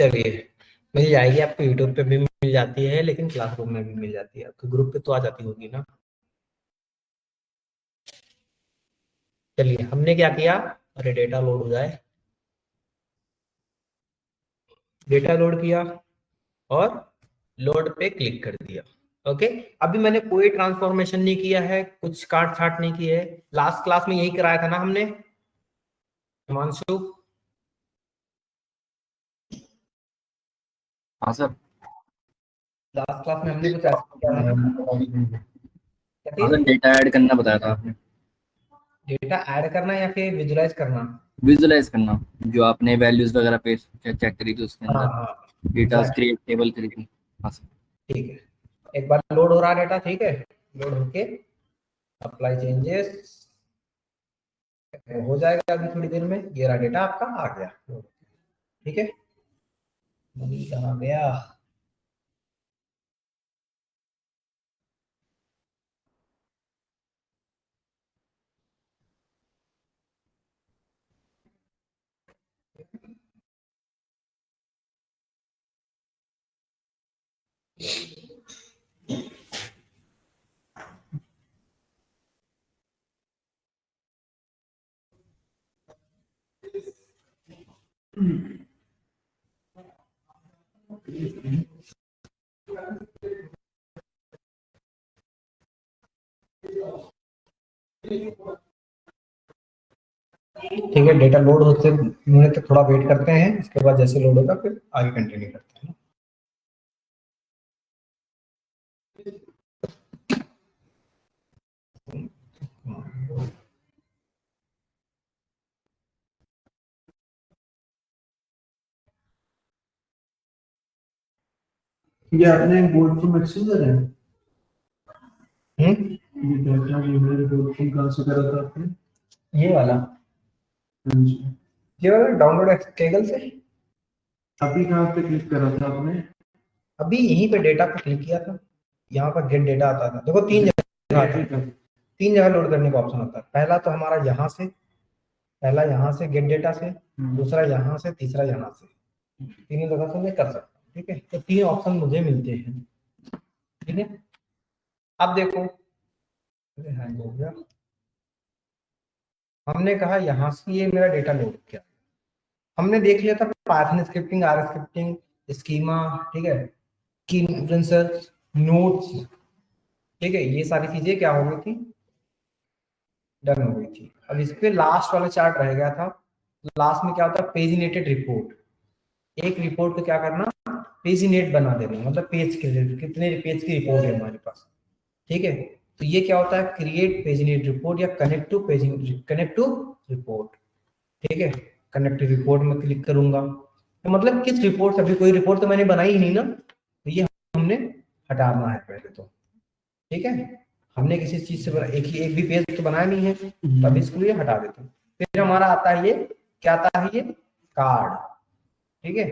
चलिए, मिल जाएगी आपको, यूट्यूब पे भी मिल जाती है, लेकिन क्लासरूम में भी मिल जाती है, आपके ग्रुप पे तो आ जाती होगी ना। चलिए, हमने क्या किया, अरे डेटा लोड हो जाए, डेटा लोड किया और लोड पे क्लिक कर दिया। ओके, अभी मैंने कोई ट्रांसफॉर्मेशन नहीं किया है, कुछ काट छाट नहीं की है। लास्ट क्लास में यही कराया था ना हमने, हिमांशु? हाँ सर। लास्ट क्लास में हमने कुछ ऐसा किया था ना, हाँ सर, डेटा ऐड करना बताया था आपने। डेटा ऐड करना या फिर विजुलाइज करना? विजुलाइज करना, जो आपने वैल्यूज वगैरह पे चेक करी थी उसके हाँ अंदर हाँ, डेटा एग्जैक्ट, क्रिएट टेबल करी थी। हाँ सर। ठीक है। एक बार लोड हो रहा है डेटा, ठीक है, लोड होके अप्लाई चेंजेस हो जाएगा अभी थोड़ी देर में। ये रहा डेटा आपका आ गया, ठीक है। मनी कहाँ गया? ठीक है, डेटा लोड होते होने तक थोड़ा वेट करते हैं, इसके बाद जैसे लोड होगा फिर आगे कंटिन्यू करते हैं। ये आपने बोर्ड को मैक्सिमम है। ये डेटा जो है बोर्ड को कहाँ से करा था आपने? ये वाला, हाँ जी। ये वाला डाउनलोड केगल से। अभी कहाँ पे क्लिक करा था आपने? अभी यहीं पे डेटा पे क्लिक किया था, यहाँ पर गेट डेटा आता था, देखो तीन जगह आता है, तीन जगह लोड करने का ऑप्शन होता है। पहला तो हमारा यहाँ से, पहला यहाँ से गेट डेटा से, दूसरा यहाँ से, तीसरा यहाँ से, तीनों जगह से मैं कर सकता हूँ। ठीक है, तो तीन ऑप्शन मुझे मिलते हैं। ठीक है, अब देखो, हैंग हो गया। हमने कहा यहाँ से ये मेरा डेटा लोड किया, हमने देख लिया था Python scripting, R scripting, schema, ठीक है, की इन्फ्लुएंसर, नोट्स, ठीक है, ये सारी चीजें क्या हो गई थी, डन हो गई थी। अब इस पे लास्ट वाला चार्ट रह गया था। लास्ट में क्या होता है, पेजिनेटेड रिपोर्ट। एक रिपोर्ट को क्या करना, पेजिनेट बना देना, मतलब पेज के कितने पेज की रिपोर्ट है हमारे पास। ठीक है, तो ये क्या होता है, क्रिएट पेजिनेट रिपोर्ट या connect to paginate, connect to report. ठीक है, कनेक्ट रिपोर्ट में क्लिक करूंगा, तो मतलब किस रिपोर्ट से, अभी कोई रिपोर्ट तो मैंने बनाई ही नहीं ना, तो ये हमने हटाना है पहले तो। ठीक है, हमने किसी चीज से एक भी पेज तो बनाया नहीं है, तब इसको लिए हटा देते हैं। फिर हमारा आता है ये, क्या आता है ये, कार्ड। ठीक है,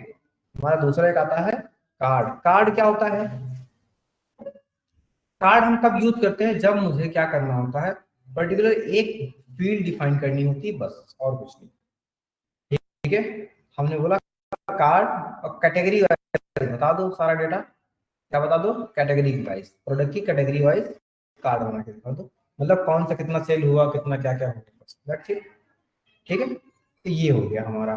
हमारा दूसरा एक आता है कार्ड। कार्ड क्या होता है, कार्ड हम तब यूज करते हैं जब मुझे क्या करना होता है, पर्टिकुलर एक फील्ड डिफाइन करनी होती है, बस और कुछ नहीं। ठीक है, हमने बोला कार्ड, और कैटेगरी वाइज बता दो सारा डेटा। क्या बता दो, कैटेगरी वाइज, प्रोडक्ट की कैटेगरी वाइज कार्ड बना के दिखा दो, मतलब कौन सा कितना सेल हुआ, कितना क्या क्या हुआ, ठीक है। तो ये हो गया हमारा।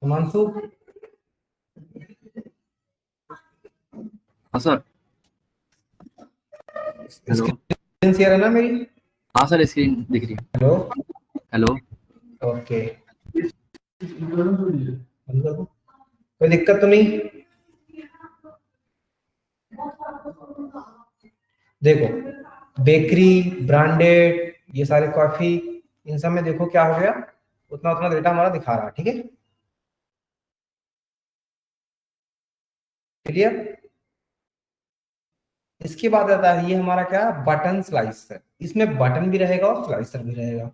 हिमांशु, हाँ सर। हेलो। स्क्रीन शेयर है ना मेरी? हाँ सर, स्क्रीन दिख रही है। Hello, hello. ओके, कोई दिक्कत तो नहीं? देखो, बेकरी, ब्रांडेड, ये सारे कॉफी, इन सब में देखो क्या हो गया, उतना उतना डेटा हमारा दिखा रहा है। ठीक है, क्लियर? इसके बाद आता है ये हमारा क्या, बटन स्लाइसर। इसमें बटन भी रहेगा और स्लाइसर भी रहेगा।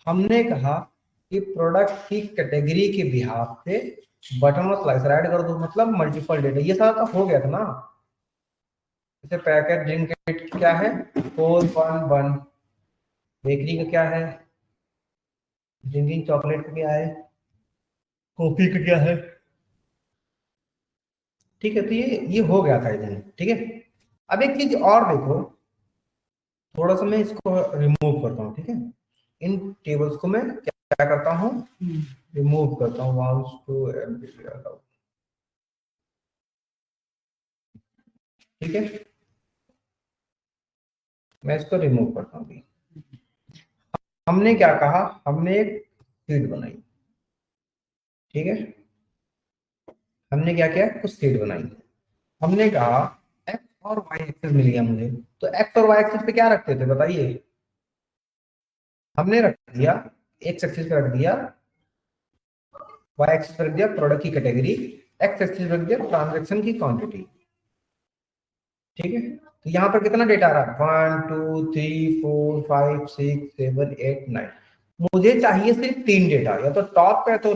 हमने कहा कि प्रोडक्ट की कैटेगरी के बिहाफ पे बटन और स्लाइसर ऐड कर दो, मतलब मल्टीपल डेटा। ये सारा तो हो गया था ना, जैसे पैकेट ड्रिंक क्या है, 411, बेकरी का क्या है, ड्रिंकिंग चॉकलेट का क्या है, कॉफी का क्या है, ठीक है। तो ये हो गया था इधर, ठीक है। अब एक चीज और देखो, थोड़ा सा मैं इसको रिमूव करता हूँ, ठीक है। इन टेबल्स को मैं क्या करता हूँ, रिमूव करता हूँ, माउस टू अलाउ, ठीक है। मैं इसको रिमूव करता हूँ अभी। हमने क्या कहा, हमने एक शीट बनाई, ठीक है। हमने क्या किया, कुछ शीट बनाई। हमने कहा एक्स और वाई एक्सिस मिल गया मुझे, तो एक्स और वाई एक्सिस पे क्या रखते थे बताइए। हमने रख दिया, एक्स एक्सिस पे रख दिया, वाई एक्सिस पे रख दिया प्रोडक्ट की कैटेगरी, एक्स एक्सिस पे रख दिया ट्रांजैक्शन की क्वांटिटी, ठीक है। तो यहाँ पर कितना डेटा आ रहा है, 1 2 3 4 5 6 7 8 9। मुझे चाहिए सिर्फ 3 डेटा, या तो टॉप पे तो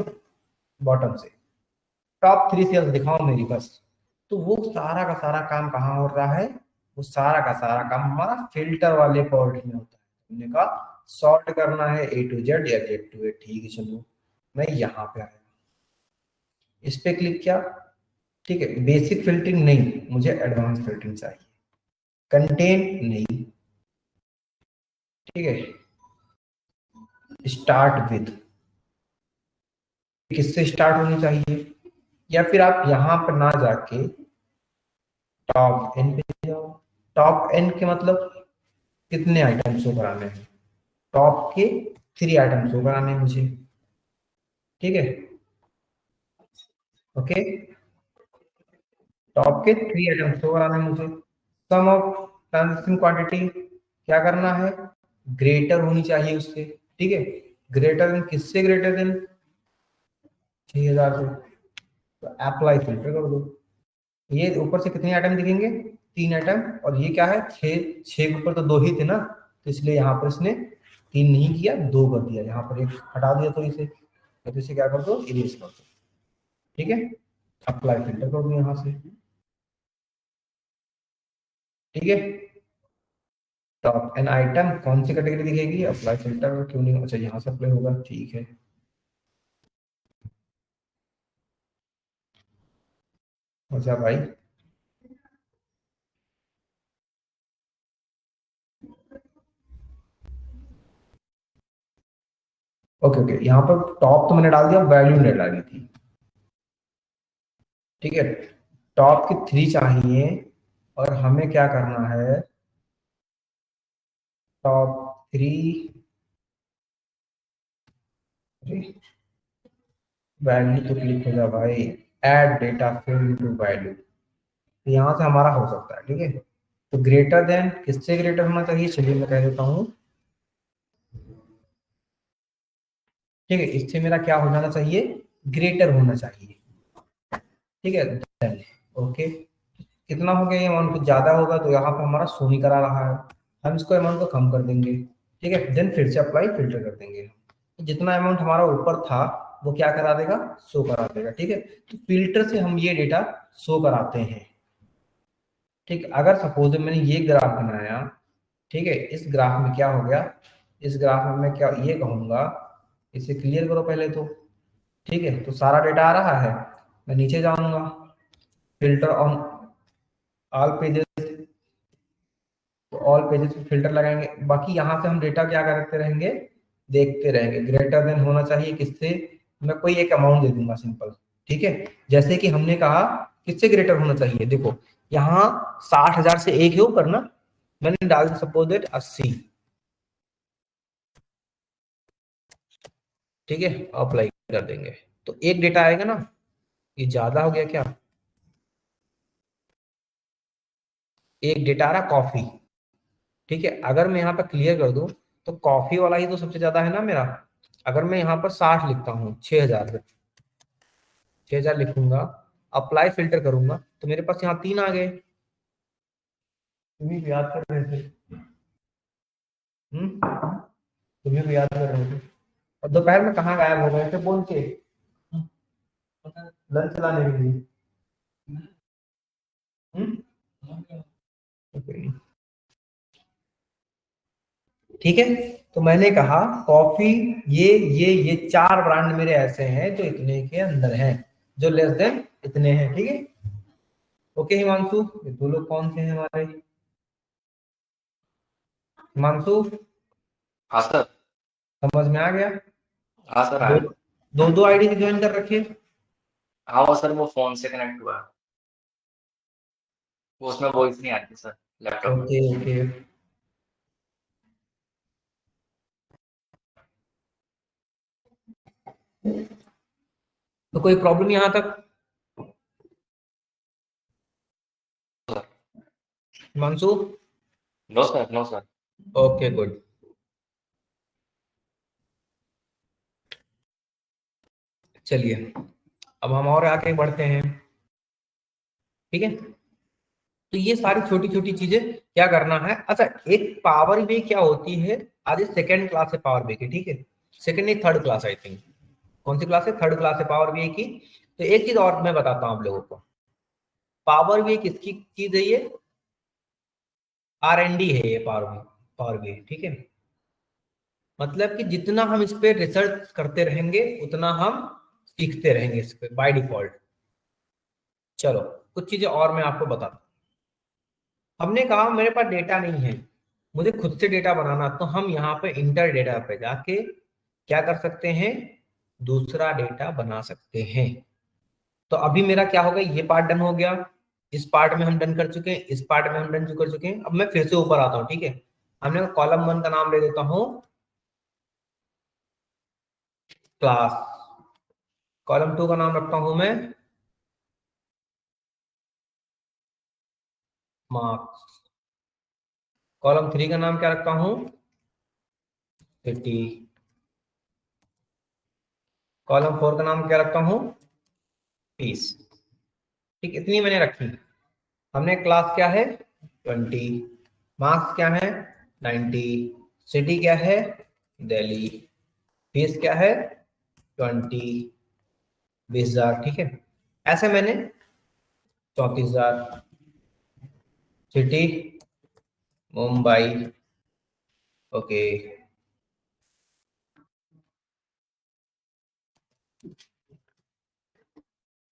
बॉटम से, टॉप 3 सेल्स दिखाओ मेरी बस। तो वो सारा का सारा काम कहाँ हो रहा है, वो सारा का सारा काम हमारा फिल्टर वाले पोर्ट में होता है। हमने कहा सॉर्ट करना है ए टू जेड या जेड टू ए, ठीक है। चलो मैं यहाँ पे आया, इस पे क्लिक किया, ठीक है। बेसिक फिल्टरिंग नहीं, मुझे एडवांस फिल्टरिंग चाहिए। कंटेन नहीं, ठीक है। स्टार्ट विद, किससे स्टार्ट होनी चाहिए, या फिर आप यहाँ पर ना जाके टॉप एन पे जाओ। टॉप एन के मतलब कितने आइटम शो कराने हैं, टॉप के 3 आइटम शो कराने हैं मुझे, ठीक है। ओके, टॉप के 3 आइटम शो कराने हैं मुझे। सम ऑफ ट्रांजेक्शन क्वांटिटी क्या करना है, ग्रेटर होनी चाहिए उससे, ठीक है। ग्रेटर देन, किससे ग्रेटर देन, 6000 से। तो अप्लाई फिल्टर कर दो। ये ऊपर से कितने आइटम दिखेंगे, 3 आइटम, और ये क्या है, 6। 6 के ऊपर तो 2 ही थे ना, तो इसलिए यहाँ पर इसने 3 नहीं किया, 2 कर दिया। यहाँ पर एक हटा दिया, तो इसे क्या कर दो, इरेज कर दो, ठीक है। अप्लाई फिल्टर कर दो यहाँ से, ठीक है। टॉप एन आइटम कौन सी कैटेगरी दिखेगी, अप्लाई फिल्टर क्यों नहीं, अच्छा यहाँ से अप्लाई होगा, ठीक है। अच्छा भाई, ओके ओके, यहाँ पर टॉप तो मैंने डाल दिया, वैल्यू नहीं डाली थी, ठीक है। टॉप की 3 चाहिए, और हमें क्या करना है, टॉप 3, वैल्यू तो क्लिक हो जा भाई, add data field to value, तो यहाँ से हमारा हो सकता है, ठीक है। तो ग्रेटर देन, किससे ग्रेटर होना चाहिए, चलिए मैं कह देता हूँ, ठीक है। इससे मेरा क्या हो जाना चाहिए, ग्रेटर होना चाहिए, ठीक है। देन ओके, कितना हो गया, ये अमाउंट कुछ ज्यादा होगा तो यहाँ पर हमारा शो नहीं करा रहा है, हम इसको अमाउंट को कम कर देंगे, ठीक है। देन फिर से अप्लाई फिल्टर कर देंगे, जितना अमाउंट हमारा ऊपर था वो क्या करा देगा, शो करा देगा, ठीक है। तो फिल्टर से हम ये डेटा शो कराते हैं, ठीक है। अगर सपोज मैंने ये ग्राफ बनाया, ठीक है, इस ग्राफ में क्या हो गया, इस ग्राफ में मैं क्या ये कहूंगा, इसे क्लियर करो पहले तो, ठीक है। तो सारा डेटा आ रहा है, मैं नीचे जाऊंगा, फिल्टर ऑन ऑल पेजेस, तो ऑल पेजेस पे फिल्टर लगाएंगे, बाकी यहाँ से हम डेटा क्या करते रहेंगे, देखते रहेंगे। ग्रेटर देन होना चाहिए किससे, मैं कोई एक अमाउंट दे दूंगा सिंपल, ठीक है। जैसे कि हमने कहा किससे ग्रेटर होना चाहिए, देखो यहाँ 60,000 से एक है ऊपर ना, मैंने डाल दिया सपोज दैट 80, ठीक है। अप्लाई कर देंगे, तो एक डेटा आएगा ना, ये ज्यादा हो गया क्या, एक डेटा आ रहा कॉफी, ठीक है। अगर मैं यहाँ पर क्लियर कर दूं, तो कॉफी वाला ही तो सबसे ज्यादा है ना मेरा। अगर मैं यहाँ पर 60 लिखता हूँ, 6000 पे 6000 लिखूंगा, अप्लाई फिल्टर करूंगा, तो मेरे पास यहाँ 3 आ गए। तुम्हें भी याद कर रहे थे, तुम्हें भी याद कर रहे थे, और दोपहर में कहाँ गायब हो गए थे बोल के, लंच लाने के लिए। हम्म, okay. ठीक है। तो मैंने कहा कॉफी, ये 4 ब्रांड मेरे ऐसे हैं जो इतने के अंदर हैं, जो लेस देन इतने हैं। ठीक है, ओके हिमांशु, ये 2 लोग कौन से हैं हमारे? हिमांशु, हाँ सर। समझ में आ गया? हाँ सर आया। दो दो आईडी से ज्वाइन कर रखे। हाँ वो सर वो फोन से कनेक्ट हुआ है, वो उसमें वॉइस नहीं आती सर लैपटॉप में। ओके ओके, तो कोई प्रॉब्लम यहाँ तक Himanshu? No sir, no sir. Okay good. चलिए अब हम और आगे बढ़ते हैं। ठीक है, तो ये सारी छोटी छोटी चीजें क्या करना है। अच्छा, एक पावर बी क्या होती है, आज सेकंड क्लास है पावर बी की। ठीक है, सेकंड नहीं, थर्ड क्लास आई थिंक। कौन सी क्लास है? थर्ड क्लास है पावर बी की। तो एक चीज और मैं बताता हूँ आप लोगों को, पावर बी किसकी चीज है? ये R&D है, ये पावर बी। ठीक है, मतलब कि जितना हम इस पे रिसर्च करते रहेंगे उतना हम सीखते रहेंगे इस पे बाय डिफॉल्ट। चलो कुछ चीजें और मैं आपको बताता हूं। हमने कहा मेरे पास डेटा नहीं है, मुझे खुद से डेटा बनाना, तो हम यहाँ पे इंटर डेटा पे जाके क्या कर सकते हैं, दूसरा डेटा बना सकते हैं। तो अभी मेरा क्या होगा, ये पार्ट डन हो गया, इस पार्ट में हम डन कर चुके हैं, इस पार्ट में हम डन कर चुके हैं। अब मैं फिर से ऊपर आता हूँ। ठीक है, हमने कॉलम 1 का नाम ले देता हूँ क्लास, कॉलम 2 का नाम रखता हूं मैं मार्क्स, कॉलम 3 का नाम क्या रखता हूं, सिटी, कॉलम 4 का नाम क्या रखता हूं, पीस। ठीक, इतनी मैंने रखी। हमने क्लास क्या है 20, मार्क्स क्या है 90, सिटी क्या है दिल्ली, फीस क्या है 20, 20,000। ठीक है, ऐसे मैंने 34,000, सिटी मुंबई, ओके।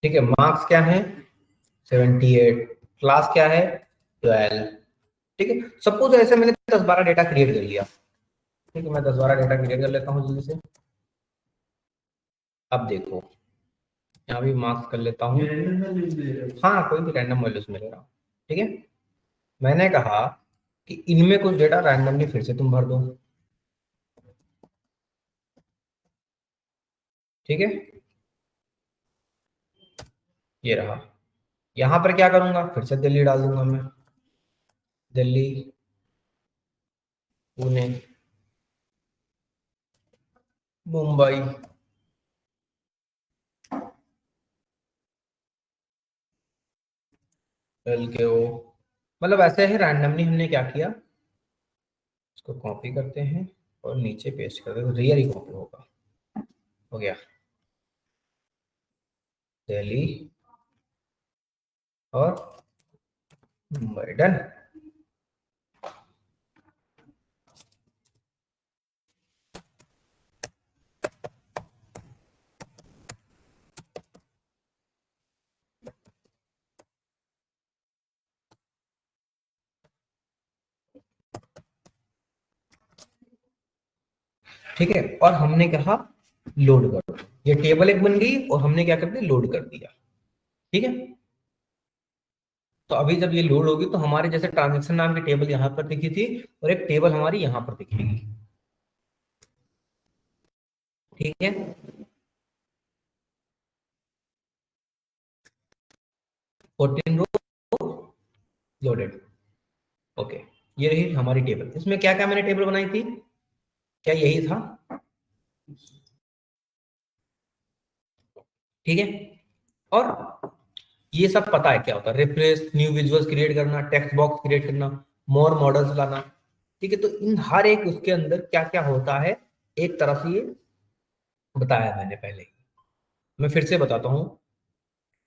ठीक है, मार्क्स क्या है 78, क्लास क्या है 12। ठीक है, सपोज ऐसे मैंने 10-12 डेटा क्रिएट कर लिया। ठीक है, मैं 10-12 डेटा क्रिएट कर लेता हूँ जल्दी से। अब देखो यहाँ भी मार्क्स कर लेता हूँ। ये random values दे रहे हो? हाँ, कोई भी रैंडम वैल्यूज में ले रहा हूँ। ठीक है, मैंने कहा कि इनमें कुछ डेटा रैंडमली फिर से तुम भर दो। ठीक है, ये रहा। यहाँ पर क्या करूंगा, फिर से दिल्ली डाल दूंगा मैं, दिल्ली, पुणे, मुंबई, LKO। मतलब ऐसे ही रैंडमली हमने क्या किया, इसको कॉपी करते हैं और नीचे पेस्ट कर देते, रियल ही कॉपी होगा। हो गया, दिल्ली और मुंबई, डन। ठीक है, और हमने कहा लोड कर दो, ये टेबल एक बन गई और हमने क्या कर दिया, लोड कर दिया। ठीक है, तो अभी जब ये लोड होगी तो हमारे जैसे ट्रांजेक्शन नाम की टेबल यहाँ पर दिखी थी और एक टेबल हमारी यहाँ पर दिखेगी। ठीक है, फोर्टीन रो लोडेड। ओके, ये रही हमारी टेबल। इसमें क्या क्या मैंने टेबल बनाई थी, क्या यही था? ठीक है, और ये सब पता है क्या होता है, रिफ्रेश, न्यू विजुअल्स क्रिएट करना, टेक्स्ट बॉक्स क्रिएट करना, मोर मॉडल्स लाना। ठीक है, तो इन हर एक उसके अंदर क्या क्या होता है एक तरफ ये बताया मैंने पहले ही। मैं फिर से बताता हूँ,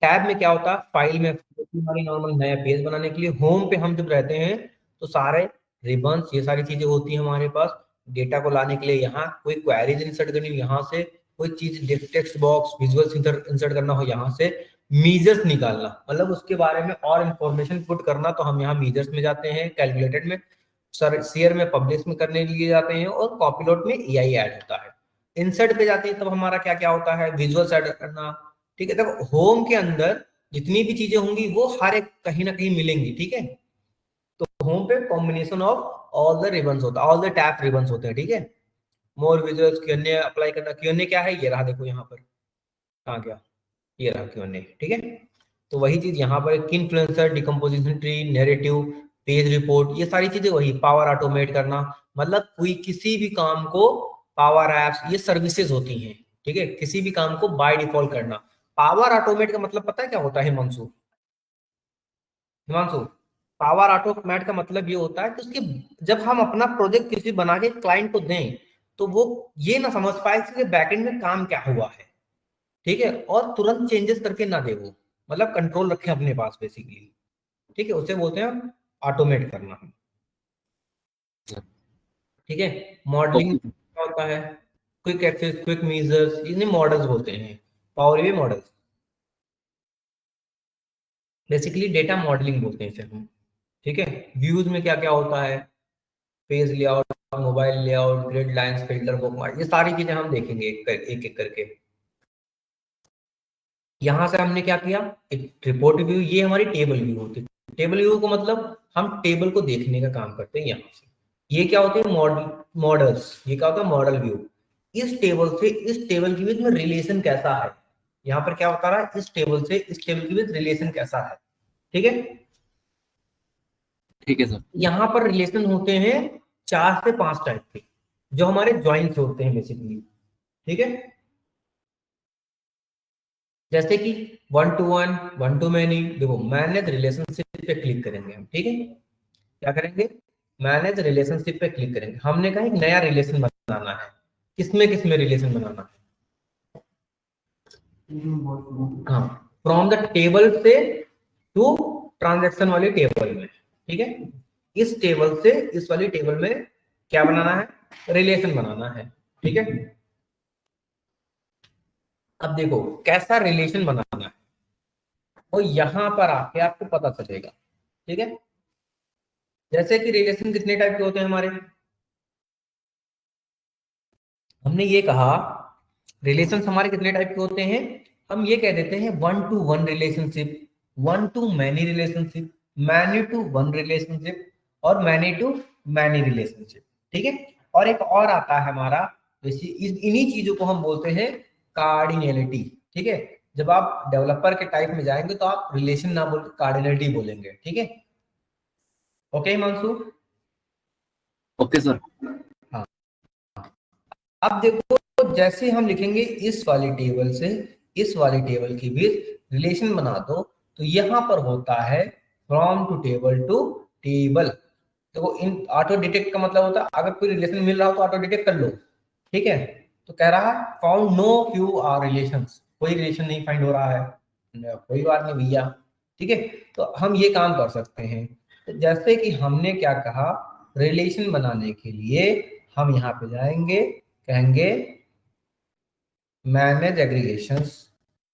टैब में क्या होता है, फाइल में हमारी नॉर्मल नया पेज बनाने के लिए, होम पे हम जब रहते हैं तो सारे रिबन्स ये सारी चीजें होती है हमारे पास। डेटा को लाने के लिए यहाँ कोई क्वेरीज इंसर्ट करनी हो यहाँ से, कोई चीज टेक्स्ट बॉक्स विजुअल्स इंसर्ट करना हो यहाँ से, मीजर्स निकालना मतलब उसके बारे में और इंफॉर्मेशन पुट करना, तो हम यहाँ मीजर्स में जाते हैं, कैलकुलेटेड में, शेयर में, पब्लिश में करने के लिए जाते हैं, और कॉपीलोट में एआई ऐड होता है। इंसर्ट पे जाते हैं तब हमारा क्या क्या होता है, विजुअल्स ऐड करना, ठीक है। देखो होम के अंदर जितनी भी चीजें होंगी वो हर एक कहीं ना कहीं मिलेंगी, ठीक है। तो होम पे combination of all the ribbons होता है, ऑल द टैप रिबन्स होते हैं, ठीक है। मोर विजुअल्स, क्यूएनए अप्लाई करना, क्यूएनए क्या है, ये रहा देखो यहाँ पर, कहाँ गया, ये रहा क्यूएनए, ठीक है। तो वही चीज यहाँ पर influencer, decomposition tree, narrative, page report, ये सारी चीजें वही, पावर ऑटोमेट करना, मतलब कोई किसी भी काम को, पावर एप्स, ये सर्विसेज होती हैं, ठीक है, किसी भी काम को बाय डिफॉल्ट करना। पावर ऑटोमेट का मतलब पता है क्या होता है हिमांशु? हिमांशु, पावर ऑटोमेट का मतलब ये होता है कि उसके जब हम अपना प्रोजेक्ट किसी बना के क्लाइंट को दें तो वो ये ना समझ पाए कि बैकएंड में काम क्या हुआ है, ठीक है, और तुरंत चेंजेस करके ना दे वो, मतलब कंट्रोल रखें अपने पास बेसिकली, ठीक है, उसे बोलते हैं ऑटोमेट करना, ठीक है। मॉडलिंग क्या होता है, क्विक एक्सेस, क्विक मेजर्स, इन्हें मॉडल्स बोलते हैं, power B models, basically data modelling बोलते हैं इसे हम, ठीक है। व्यूज में क्या क्या होता है, page layout, mobile layout, grid lines, filter, bookmark, ये सारी चीजें हम देखेंगे एक एक करके। यहां से हमने क्या किया, एक रिपोर्ट व्यू, ये हमारी टेबल व्यू होती है। टेबल व्यू को मतलब हम टेबल को देखने का काम करते हैं यहाँ से। ये क्या होते हैं, मॉडल्स, ये क्या होता है, मॉडल व्यू। इस टेबल से इस टेबल के बीच में रिलेशन कैसा है, यहाँ पर क्या बता रहा है, इस टेबल से इस टेबल के बीच रिलेशन कैसा है, ठीक है। ठीक है सर। यहाँ पर रिलेशन होते हैं 4 से 5 टाइप के, जो हमारे ज्वाइंट्स होते हैं बेसिकली, ठीक है। जैसे कि 1 to 1, 1 to many, देखो मैनेज रिलेशनशिप पे क्लिक करेंगे हम, ठीक है। क्या करेंगे, मैनेज रिलेशनशिप पे क्लिक करेंगे। हमने कहा एक नया रिलेशन बनाना है, किसमें रिलेशन बनाना है, हाँ, फ्रॉम द टेबल से टू ट्रांजैक्शन वाली टेबल में, ठीक है। इस टेबल से इस वाली टेबल में क्या बनाना है, रिलेशन बनाना है, ठीक है। अब देखो कैसा रिलेशन बनाना है, वो यहां पर आके आपको पता चलेगा, ठीक है। जैसे कि रिलेशन कितने टाइप के होते हैं हमारे, हमने ये कहा रिलेशंस हमारे कितने टाइप के होते हैं, हम ये कह देते हैं 1 to 1 relationship, 1 to many relationship, many to 1 relationship, और many to many रिलेशनशिप, ठीक है। और एक और आता है हमारा, इन्हीं चीजों को हम बोलते हैं कार्डिनलिटी, ठीक है। जब आप डेवलपर के टाइप में जाएंगे तो आप रिलेशन ना बोल कार्डिनलिटी बोलेंगे, ठीक है। Okay Himanshu, okay sir. हाँ। अब देखो जैसे हम लिखेंगे इस वाली टेबल से इस वाली टेबल के बीच रिलेशन बना दो, तो यहां पर होता है from two table to table. देखो इन ऑटो डिटेक्ट का मतलब होता है अगर कोई रिलेशन मिल रहा हो तो ऑटो डिटेक्ट कर लो, ठीक है। तो कह रहा है found no few are relations, कोई रिलेशन नहीं फाइंड हो रहा है, कोई बात नहीं भैया, ठीक है। तो हम ये काम कर सकते हैं, तो जैसे कि हमने क्या कहा, रिलेशन बनाने के लिए हम यहाँ पे जाएंगे, कहेंगे मैनेज एग्रीगेशंस,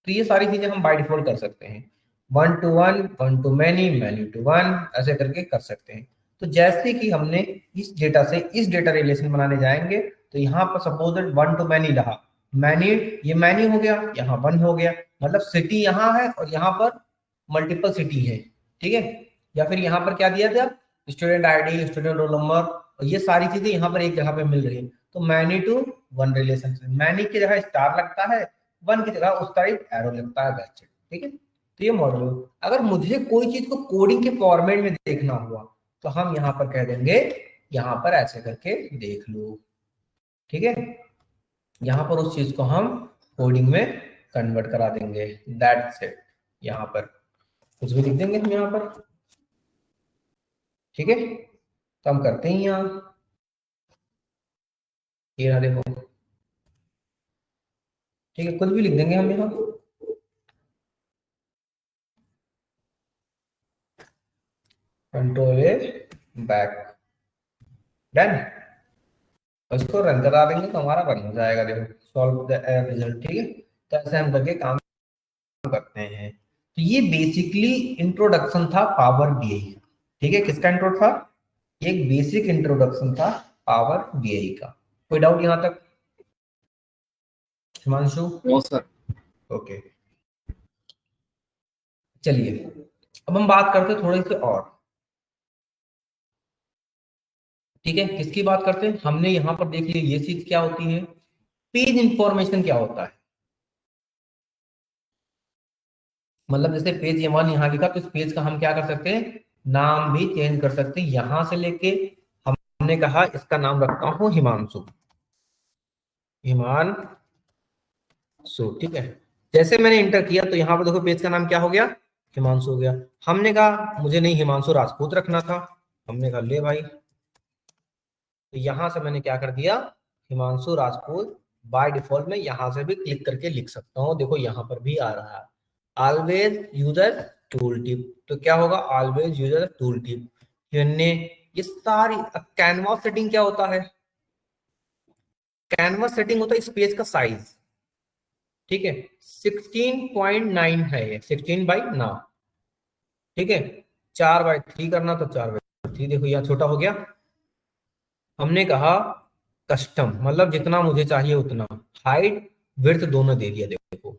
तो ये सारी चीजें हम बाय डिफॉल्ट कर सकते हैं, 1 to 1, 1 to many, many to 1, ऐसे करके कर सकते हैं। तो जैसे कि हमने इस डेटा से इस डेटा रिलेशन बनाने जाएंगे, तो यहाँ पर सपोज 1 to many रहा, मैनी, ये मैनी हो गया, यहाँ 1 हो गया, मतलब सिटी यहाँ है और यहाँ पर मल्टीपल सिटी है, ठीक है। या फिर यहाँ पर क्या दिया था, student ID, student roll number, और ये सारी चीजें यहाँ पर एक जगह पे मिल रही है। तो मैनी टू 1 रिलेशनशिप, मैनी की जगह स्टार लगता है, 1 की जगह उस तरह एरो लगता है, दैट्स इट, ठीक है। तो ये मॉडल, अगर मुझे कोई चीज को कोडिंग के फॉर्मेट में देखना हुआ तो हम यहाँ पर कह देंगे यहाँ पर ऐसे करके देख लो, ठीक है। यहाँ पर उस चीज को हम कोडिंग में कन्वर्ट करा देंगे, दैट्स इट। यहाँ पर कुछ भी लिख देंगे हम यहाँ पर, ठीक है। तो हम करते हैं यहाँ, ये ना देखो, ठीक है, कुछ भी लिख देंगे हम यहाँ, कंट्रोल ए बैक, डन। और इसको रन करा देंगे तो हमारा रन हो जाएगा। देखो सॉल्व द रिजल्ट, ठीक है। तो ऐसे हम करके काम करते हैं। तो ये बेसिकली इंट्रोडक्शन था पावर बीआई, ठीक है। किसका इंट्रो था? एक बेसिक इंट्रोडक्शन था पावर बीआई का। कोई डाउट यहाँ तक हिमांशु? No sir. ओके, चलिए अब हम बात करते हैं थोड़े से और, ठीक है। किसकी बात करते हैं? हमने यहाँ पर देख लिया ये चीज क्या होती है, पेज इंफॉर्मेशन क्या होता है। मतलब जैसे पेज ये वन यहाँ लिखा, तो इस पेज का हम क्या कर सकते हैं, नाम भी चेंज कर सकते हैं। यहां से लेके हमने कहा इसका नाम रखता हूं हिमांशु, हिमांशु, ठीक है। जैसे मैंने इंटर किया तो यहाँ पर देखो पेज का नाम क्या हो गया, हिमांशु हो गया। हमने कहा मुझे नहीं हिमांशु राजपूत रखना था, हमने कहा ले भाई, तो यहां से मैंने क्या कर दिया, हिमांशु राजपूत। बाय डिफॉल्ट में यहां से भी क्लिक करके लिख सकता हूं, देखो यहां पर भी आ रहा है ऑलवेज यूजर टूल टिप। तो क्या होगा, ऑलवेज यूजर टूल टिप। ये सारी कैनवास सेटिंग क्या होता है, कैनवास सेटिंग होता है इस पेज का साइज, ठीक है। 16.9 है ये, 16:9, ठीक है। 4:3 करना तो 4:3, देखो यहाँ छोटा हो गया। हमने कहा कस्टम, मतलब जितना मुझे चाहिए उतना, हाइट विड्थ दोनों दे दिया देखो,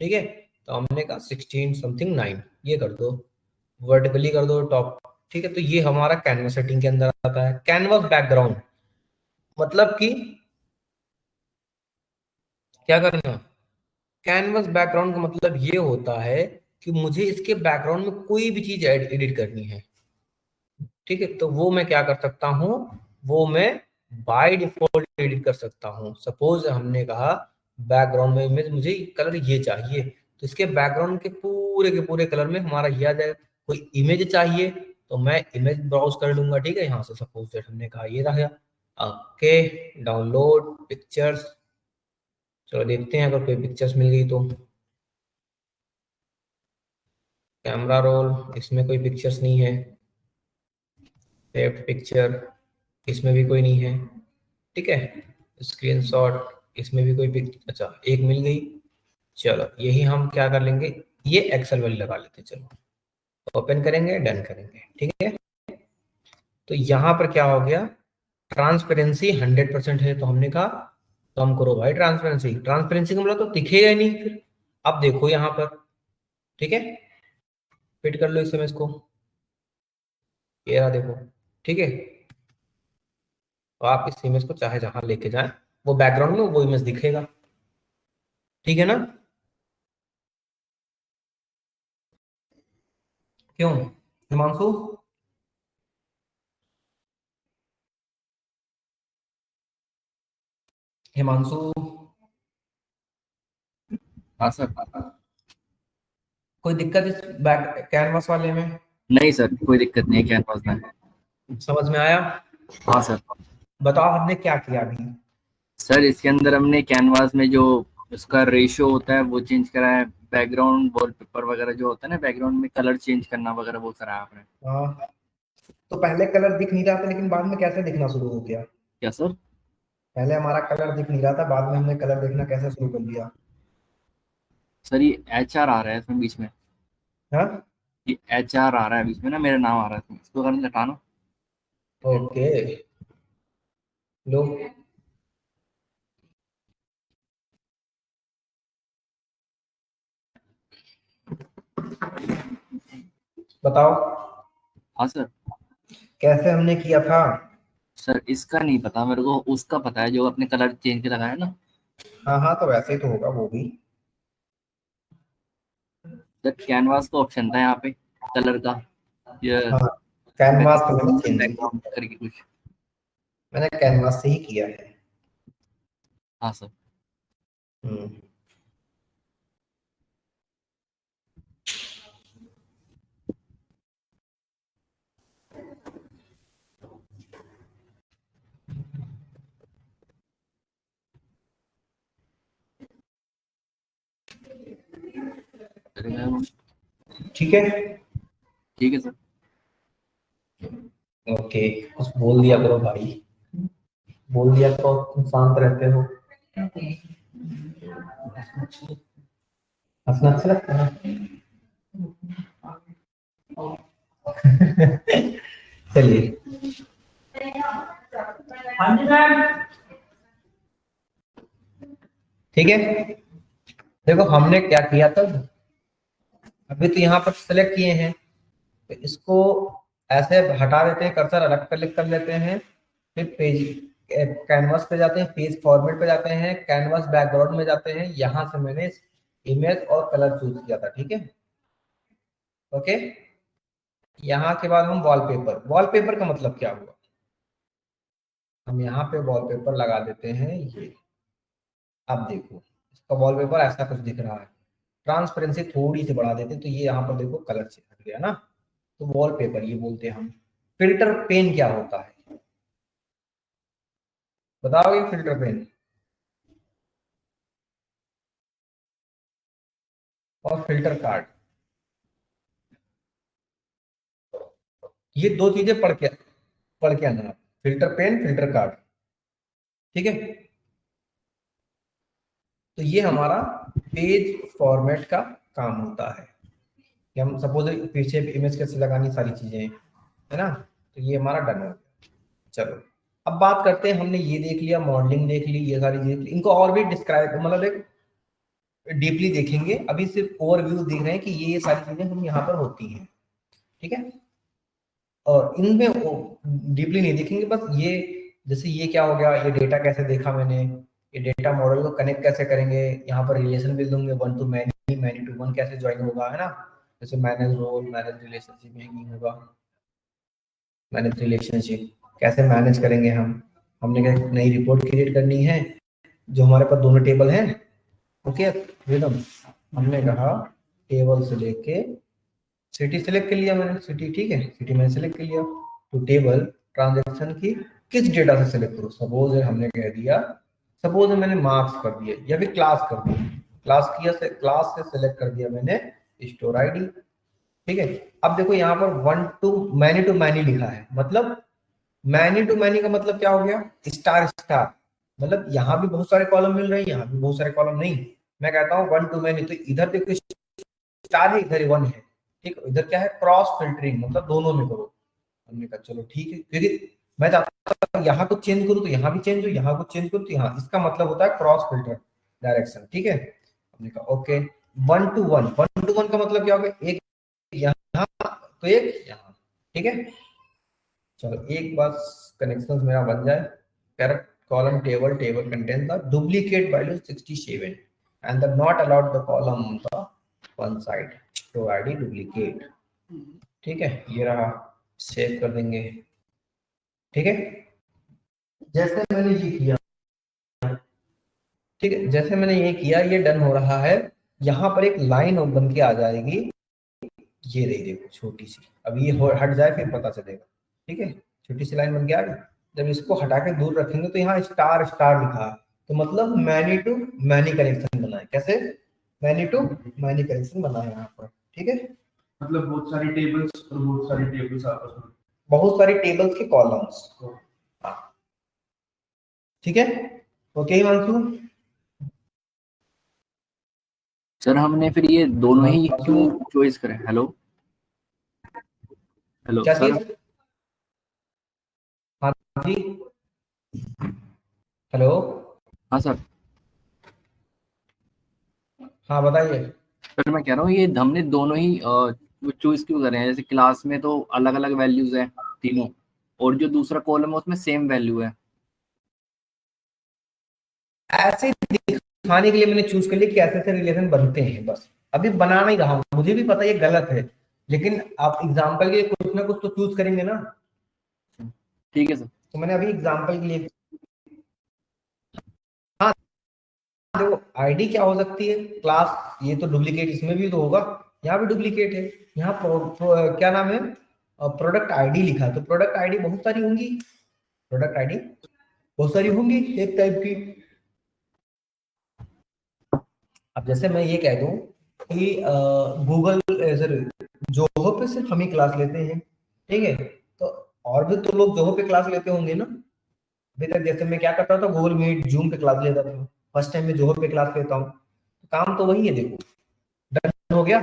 ठीक है। तो हमने कहा 16 समथिंग 9 ये कर दो, वर्टिकली कर दो टॉप, ठीक है। तो ये हमारा कैनवस सेटिंग के अंदर आता है। कैनवस बैकग्राउंड मतलब कि क्या करना, कैनवस बैकग्राउंड का मतलब ये होता है कि मुझे इसके बैकग्राउंड में कोई भी चीज एडिट करनी है, ठीक है। तो वो मैं क्या कर सकता हूँ, वो मैं बाय डिफॉल्ट एडिट कर सकता हूँ। सपोज हमने कहा बैकग्राउंड में इमेज मुझे कलर ये चाहिए, तो इसके बैकग्राउंड के पूरे कलर में हमारा ये आ जाएगा। कोई इमेज चाहिए तो मैं इमेज ब्राउज कर लूंगा, ठीक है। यहाँ से सपोज दैट हमने कहा ये रहा, ओके, डाउनलोड पिक्चर्स। चलो देखते हैं अगर कोई पिक्चर्स मिल गई तो। कैमरा रोल, इसमें कोई पिक्चर्स नहीं है। सेव पिक्चर, इसमें भी कोई नहीं है, ठीक है। स्क्रीनशॉट, इसमें भी कोई अच्छा एक मिल गई। चलो यही हम क्या कर लेंगे, ये एक्सेल वाली लगा लेते हैं। चलो ओपन करेंगे, डन करेंगे, ठीक है। तो यहाँ पर क्या हो गया, ट्रांसपेरेंसी 100% है, तो हमने कहा कम करो भाई ट्रांसपेरेंसी। ट्रांसपेरेंसी का मतलब तो दिखेगा ही नहीं फिर। अब देखो यहाँ पर, ठीक है, फिट कर लो इस इमेज को, ये रहा देखो, ठीक है। तो आप इस इमेज को चाहे जहां लेके जाएं, वो बैकग्राउंड में वो इमेज दिखेगा, ठीक है ना। क्यों हिमांशु? हिमांशु हाँ सर। कोई दिक्कत इस बैक कैनवास वाले में? नहीं सर, कोई दिक्कत नहीं है कैनवास में। समझ में आया? हाँ सर। बताओ हमने क्या किया अभी। सर इसके अंदर हमने कैनवास में जो उसका रेशियो होता है वो चेंज करा है। बैकग्राउंड वॉलपेपर वगैरह जो होता है ना, बैकग्राउंड में कलर चेंज करना वगैरह वो करा है आपने। हाँ, तो पहले कलर दिख नहीं रहा था, लेकिन बाद में कैसे दिखना शुरू हो गया? क्या सर? पहले हमारा कलर दिख नहीं रहा था, बाद में हमने कलर देखना कैसे शुरू कर दिया? सर ये HR आ रहा है इसमें बीच में, हाँ, ये HR आ रहा है बीच में ना, मेरा नाम आ रहा है इसमें, इसको करना हटाना। ओके, लो बताओ हाँ सर। कैसे हमने किया था। सर इसका नहीं पता मेरे को, उसका पता है जो अपने कलर चेंज के लगाया ना। हाँ हाँ, तो वैसे ही तो होगा वो भी। सर कैनवास का ऑप्शन था यहाँ पे कलर का, ये हाँ, कैनवास तो मैंने चेंज किया, बैकग्राउंड करके कुछ। मैंने कैनवास से ही किया है। हाँ सर। हम्म, ठीक है। ठीक है सर। ओके, कुछ बोल दिया करो भाई। बोल दिया तो तुम शांत रहते हो। हंसना अच्छा लगता है। चलिए ठीक है, देखो हमने क्या किया था, अभी तो यहाँ पर सेलेक्ट किए हैं, तो इसको ऐसे हटा देते हैं, कर्सर अलग कर लेते हैं, फिर पेज कैनवास पे जाते हैं, पेज फॉर्मेट पे जाते हैं, कैनवास बैकग्राउंड में जाते हैं, यहाँ से मैंने इमेज और कलर चूज किया था, ठीक है। ओके, यहाँ के बाद हम वॉलपेपर, वॉलपेपर का मतलब क्या हुआ, हम यहाँ पे वॉलपेपर लगा देते हैं ये। अब देखो इसका वॉलपेपर ऐसा कुछ दिख रहा है, ट्रांसपेरेंसी थोड़ी सी बढ़ा देते हैं तो ये यहाँ पर देखो कलर से हट गया ना, तो वॉलपेपर ये बोलते हैं हम। फिल्टर पेन क्या होता है बताओगे, फिल्टर पेन और फिल्टर कार्ड, ये दो चीजें पढ़ के आना, फिल्टर पेन फिल्टर कार्ड, ठीक है। तो ये हमारा पेज फॉर्मेट का काम होता है कि हम सपोज पीछे इमेज कैसे लगानी, सारी चीजें है ना, तो ये हमारा डन हो गया। चलो अब बात करते हैं, हमने ये देख लिया, मॉडलिंग देख ली, ये सारी चीजें, इनको और भी डिस्क्राइब मतलब एक डीपली देखेंगे, अभी सिर्फ ओवरव्यू देख रहे हैं कि ये सारी चीजें हम यहाँ पर होती हैं, ठीक है। और इनमें डीपली नहीं देखेंगे, बस ये जैसे ये क्या हो गया, ये डेटा कैसे देखा मैंने, ये डेटा मॉडल को कनेक्ट कैसे करेंगे, यहाँ पर रिलेशन बिल्ड होंगे, one to many, many to one कैसे ज्वाइन होगा, है ना, जैसे मैनेज रोल, मैनेज रिलेशनशिप में नहीं होगा, मैनेज रिलेशनशिप कैसे मैनेज करेंगे हम, हमने क्या नई रिपोर्ट क्रिएट करनी है, जो हमारे पास दोनों टेबल हैं, ओके रिदम, हमने कहा टेबल से लेके सिटी सेलेक्ट कर लिया मैंने, सिटी ठीक है, सिटी मैंने सेलेक्ट कर लिया, तो टेबल ट्रांजैक्शन की किस डेटा से सेलेक्ट करूँ, सपोज हमने कह दिया, सपोज मैंने मार्क्स कर दिया या फिर क्लास कर दिया, क्लास से सेलेक्ट कर दिया मैंने स्टोर आईडी, ठीक है। अब देखो यहाँ पर वन टू मैनी लिखा है, मतलब मैनी टू मैनी का मतलब क्या हो गया, स्टार स्टार, मतलब यहाँ भी बहुत सारे कॉलम मिल रहे हैं, यहाँ भी बहुत सारे कॉलम नहीं, मैं कहता हूँ वन टू मैनी, तो इधर देखो स्टार है, इधर वन है, ठीक, इधर क्या है क्रॉस फिल्टरिंग, मतलब दोनों में करो, हमने कहा चलो ठीक है, क्योंकि मैं चाहता हूँ यहाँ कुछ चेंज करूँ तो यहाँ भी चेंज हो, यहाँ कुछ चेंज करूँ तो यहाँ, इसका मतलब होता है क्रॉस फिल्टर डायरेक्शन, ठीक है। हमने कहा ओके, वन टू वन का मतलब क्या होगा, एक यहाँ तो एक यहाँ, ठीक है। चलो एक बार कनेक्शन मेरा बन जाए, correct column table contain the duplicate value 67 and the not allowed the column the one side तो आईडी डुप्लीकेट, ठीक है, ये रहा, सेव कर देंगे, ठीक है। जैसे मैंने ये किया, ठीक है, जैसे मैंने ये किया, ये डन हो रहा है, यहाँ पर एक लाइन बन के आ जाएगी, ये रही देखो छोटी सी, अब ये हट जाए फिर पता चलेगा, ठीक है, छोटी सी लाइन बन के आ गई, जब इसको हटा के दूर रखेंगे तो यहाँ स्टार स्टार लिखा है, तो मतलब मैनी टू मैनी कनेक्शन बना है, कैसे मैनी टू मैनी कनेक्शन बना है यहाँ पर, ठीक है, मतलब बहुत सारी टेबल्स और बहुत सारी टेबल्स आपस में, बहुत सारी टेबल्स के कॉलम्स, ठीक है, ओके हिमांशु। सर हमने फिर ये दोनों ही क्यों चॉइस करें, हेलो हेलो क्या सर, चीज, हाँ जी, हेलो, हाँ सर, हाँ बताइए। सर मैं कह रहा हूँ ये हमने दोनों ही चॉइस क्यों करें, जैसे क्लास में तो अलग अलग वैल्यूज हैं तीनों, और जो दूसरा कॉलम है उसमें सेम वैल्यू है, ऐसे दिखाने के लिए मैंने चूज कर लिया कि ऐसे ऐसे रिलेशन बनते हैं, बस अभी बना नहीं रहा हूं, मुझे भी पता ये गलत है, लेकिन आप एग्जांपल के लिए कुछ ना कुछ तो चूज करेंगे ना, ठीक है सर। तो मैंने अभी एग्जांपल के लिए, हाँ देखो आईडी क्या हो सकती है, क्लास, ये तो डुप्लीकेट इसमें भी तो होगा, यहाँ भी डुप्लीकेट है, यहाँ क्या नाम है, प्रोडक्ट आईडी लिखा है, तो प्रोडक्ट आईडी बहुत सारी होंगी, प्रोडक्ट आईडी बहुत सारी होंगी एक टाइप की। अब जैसे मैं ये कह दूं कि गूगल जोहो पे सिर्फ हम ही क्लास लेते हैं, ठीक है, तो और भी तो लोग जोहो पे क्लास लेते होंगे ना, अभी तक जैसे मैं क्या करता था, गूगल मीट जूम पे क्लास लेता था, फर्स्ट टाइम में जोहो पे क्लास लेता हूँ, काम तो वही है। देखो डन हो गया,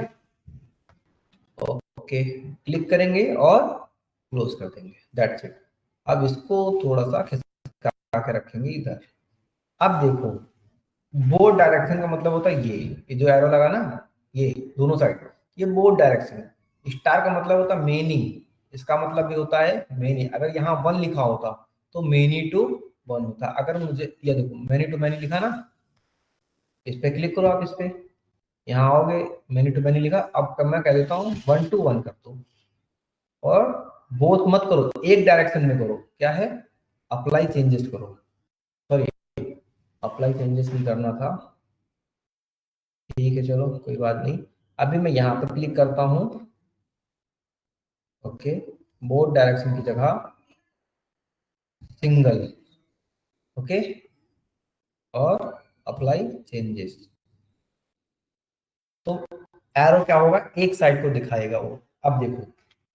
ओके क्लिक करेंगे और क्लोज कर देंगे, दैट्स इट। अब इसको थोड़ा सा खिसका के रखेंगे इधर। अब देखो बोर्ड डायरेक्शन का मतलब होता है ये जो एरो लगा ना, ये दोनों साइड, ये बोर्ड डायरेक्शन है। स्टार का मतलब होता है मेनी, इसका मतलब भी होता है मेनी। अगर यहाँ 1 लिखा होता तो मेनी टू 1 होता। अगर मुझे ये देखो मेनी टू मेनी लिखा ना, इस पे क्लिक करो आप, इस पे यहाँ आओगे, मेनी टू मेनी लिखा। अब मैं कह देता हूँ 1 to 1 कर दो, और बोथ मत करो, एक डायरेक्शन में करो। क्या है, अप्लाई चेंजेस करो, सॉरी अप्लाई चेंजेस नहीं करना था, ठीक है चलो कोई बात नहीं। अभी मैं यहाँ पर क्लिक करता हूँ, ओके बोथ डायरेक्शन की जगह सिंगल, ओके और अप्लाई चेंजेस। तो एरो क्या होगा, एक साइड को दिखाएगा वो। अब देखो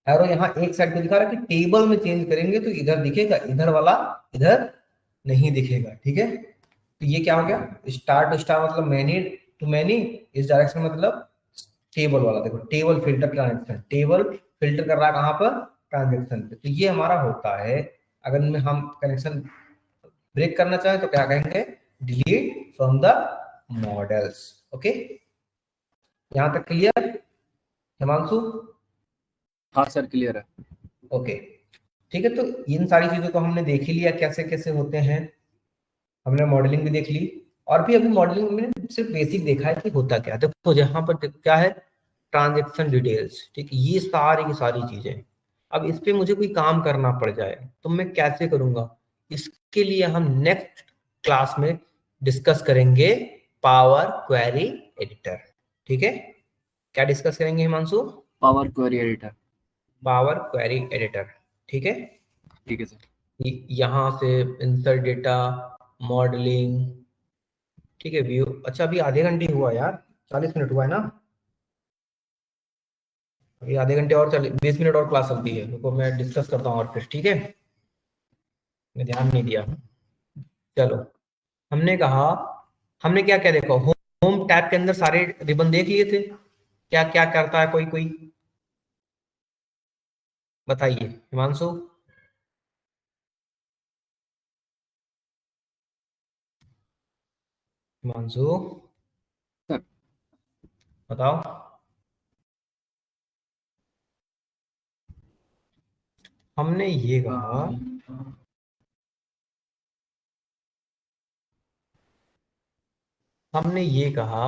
एरो यहाँ एक साइड को दिखा रहा है कि टेबल में चेंज करेंगे तो इधर दिखेगा, इधर वाला इधर नहीं दिखेगा, ठीक है। तो ये क्या हो गया, स्टार टू स्टार मतलब मैनी टू मैनी, इस डायरेक्शन मतलब टेबल वाला। देखो table filter transaction, table filter कर रहा है कहाँ पर, ट्रांजेक्शन पे। तो ये हमारा होता है। अगर इनमें हम कनेक्शन ब्रेक करना चाहें तो क्या कहेंगे, delete from the models. Okay यहाँ तक क्लियर हिमांशु? हाँ सर क्लियर है। ओके ठीक है, तो इन सारी चीजों को हमने देख ही लिया कैसे कैसे होते हैं, हमने मॉडलिंग भी देख ली। और भी अभी मॉडलिंग में सिर्फ बेसिक देखा है कि होता क्या। देखो यहाँ पर क्या है, ट्रांजेक्शन डिटेल्स, ठीक, ये सारी की सारी चीजें। अब इस पे मुझे कोई काम करना पड़ जाए तो मैं कैसे करूंगा, इसके लिए हम नेक्स्ट क्लास में डिस्कस करेंगे पावर क्वेरी एडिटर। ठीक है, क्या डिस्कस करेंगे Himanshu? Power query editor. Power query editor, ठीक है। ठीक है सर। यहाँ से इंसर्ट डेटा, मॉडलिंग, ठीक है, व्यू। अच्छा अभी आधे घंटे हुआ यार, 40 मिनट हुआ है ना, अभी आधे घंटे और चल 20 मिनट और क्लास चलती है, रुको मैं डिस्कस करता हूँ और फिर, ठीक है। मैं ध्यान नहीं दिया, चलो। हमने कहा, हमने क्या क्या देखा, होम टैब के अंदर सारे रिबन देख लिए थे, क्या क्या करता है कोई कोई बताइए हिमांशु? हिमांशु सर बताओ। हमने ये कहा हमने ये कहा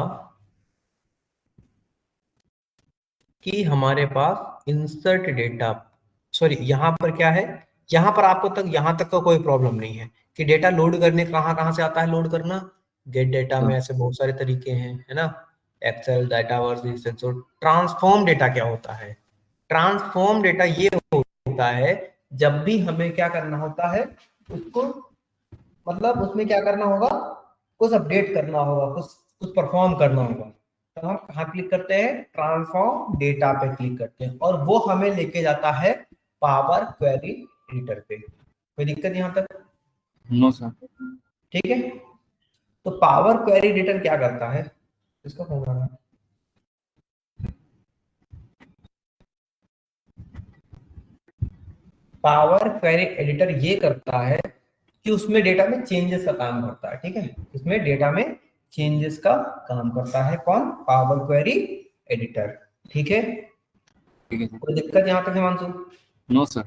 कि हमारे पास इंसर्ट डेटा, सॉरी यहाँ पर क्या है, यहाँ पर आपको तक यहाँ तक का कोई प्रॉब्लम नहीं है कि डेटा लोड करने कहाँ कहाँ से आता है लोड करना। गेट डेटा में ऐसे बहुत सारे तरीके हैं, है ना, एक्सेल, डाटावर्स, ट्रांसफॉर्म डेटा क्या होता है, ट्रांसफॉर्म डेटा ये होता है जब भी हमें क्या करना होता है उसको, मतलब उसमें क्या करना होगा, कुछ अपडेट करना होगा, कुछ कुछ परफॉर्म करना होगा, तो हम कहाँ क्लिक करते हैं, ट्रांसफॉर्म डेटा पे क्लिक करते हैं, और वो हमें लेके जाता है पावर क्वेरी एडिटर पे। कोई दिक्कत यहाँ तक? No sir. ठीक है, तो पावर क्वेरी एडिटर क्या करता है, इसको फोन करना। पावर क्वेरी एडिटर ये करता है कि उसमें डेटा में चेंजेस का काम करता है, ठीक है, इसमें डेटा में चेंजेस का काम करता है कौन, पावर क्वेरी एडिटर। ठीक है, ठीक है सर। कोई दिक्कत यहाँ तक हिमांशु? No sir.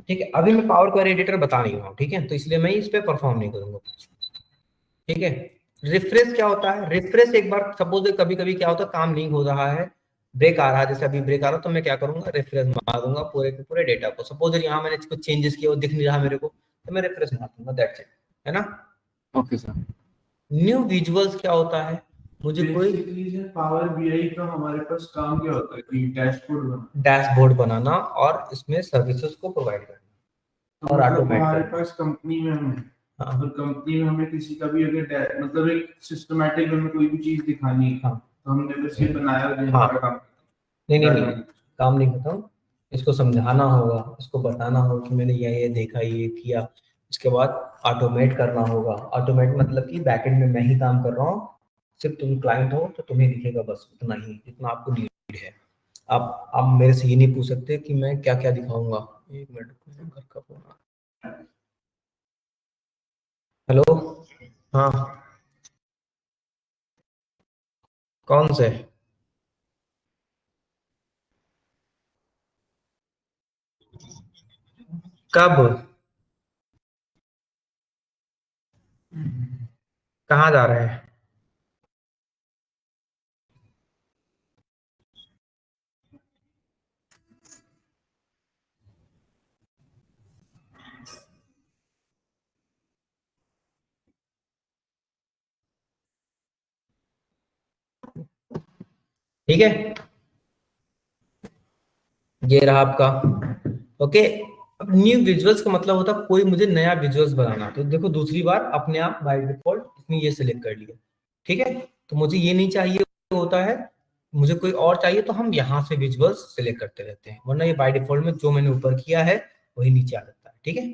ठीक है, अभी मैं पावर क्वेरी एडिटर बता नहीं रहा हूँ, ठीक है, तो इसलिए मैं इस पे परफॉर्म नहीं करूंगा। ठीक है, रिफ्रेश क्या होता है, रिफ्रेश एक बार सपोज कभी कभी क्या होता है काम नहीं हो रहा है, ब्रेक आ रहा है, जैसे अभी ब्रेक आ रहा है, तो मैं क्या करूंगा, रिफ्रेश मार दूंगा पूरे के पूरे डेटा को। सपोज यहाँ मैंने कुछ चेंजेस किया वो दिख नहीं रहा मेरे को, तो मैं रिफ्रेश मार दूंगा, दैट्स इट, है ना। Okay sir. न्यू विजुअल्स क्या होता है, मुझे कोई पावर बीआई का हमारे पास काम क्या होता है कि डैशबोर्ड बनाना और इसमें सर्विसेज को प्रोवाइड करना तो और मतलब ऑटोमेट हमारे करना। पास कंपनी में हमें हाँ तो कंपनी में हमें किसी का भी अगर मतलब एक सिस्टमैटिक हमें कोई भी चीज दिखानी है हाँ तो हमने बस ये बनाया और हाँ, हमारा काम नहीं काम नहीं खत्म, इसको समझाना होगा, इसको बताना होगा कि मैंने ये देखा, ये किया, उसके बाद ऑटोमेट करना होगा। ऑटोमेट मतलब कि बैकएंड में मैं ही काम कर रहा हूँ, सिर्फ तुम क्लाइंट हो तो तुम्हें दिखेगा बस उतना ही जितना आपको नीड है। आप मेरे से ये नहीं पूछ सकते कि मैं क्या क्या दिखाऊंगा। एक मिनट, घर का फोन आ रहा है। हेलो, हाँ, कौन से? कब? कहाँ जा रहे हैं? ठीक है, ये रहा आपका। ओके, अब न्यू विजुअल्स का मतलब होता है कोई मुझे नया विजुअल्स बनाना। तो देखो दूसरी बार अपने आप बाय डिफॉल्ट इसने ये सिलेक्ट कर लिया। ठीक है, तो मुझे ये नहीं चाहिए होता है, मुझे कोई और चाहिए, तो हम यहाँ से विजुअल्स सिलेक्ट करते रहते हैं, वरना ये बाय डिफॉल्ट में जो मैंने ऊपर किया है वही नीचे आ जाता है। ठीक है,